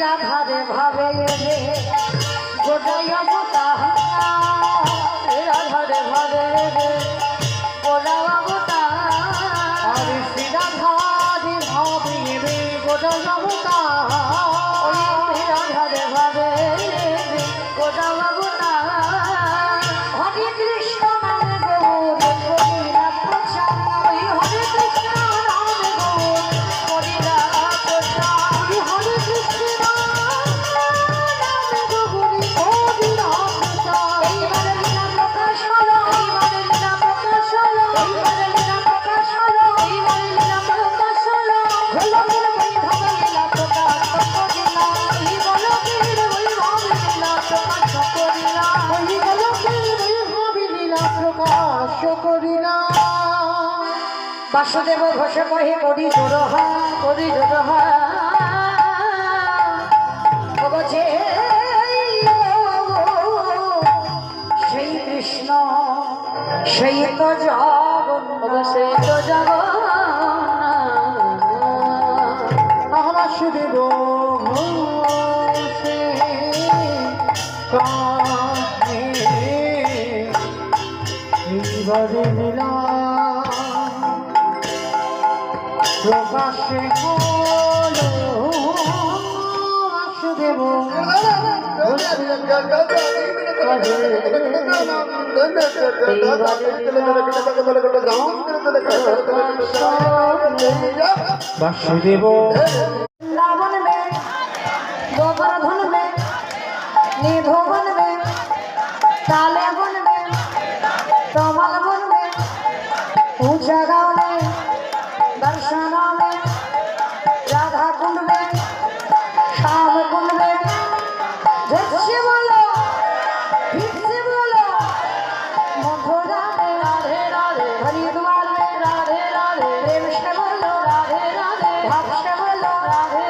রাধারে ভাবে রে গোটাই অবতার, রাধারে ভাবে রে গোটা অবতার, শ্রী রাধারে ভাবে রে গোটা অবতার, রাধারে ভাবে রে গোটা অবতার। হরে কৃষ্ণ নাম গৌর করিলা প্রচার, হরে কৃষ্ণ নাম গৌর করিলা প্রচার, হরে কৃষ্ণ বাসুদেব ঘোষ কহে করি জোরহা করি জোরহা বলছে সেই কৃষ্ণ সেই তো জগন্নাথ, সেই তো জগন্নাথ। বাসুদেব ঘোষে কাহে এইবারে লীলা প্রকাশে হলো বাসুদেব বাসুদেব রাবণ মে গোবর্ধন মে নিধোবন মে তালে বন মে তমাল বন মে ऊंचा गाँव में दर्शना में राधा कुंड में श्याम कुंड में झट से बोलो फिर से बोलो मथुरा में राधे राधे, हरिद्वार में राधे राधे, प्रेम से बोलो राधे राधे, भाव से बोलो राधे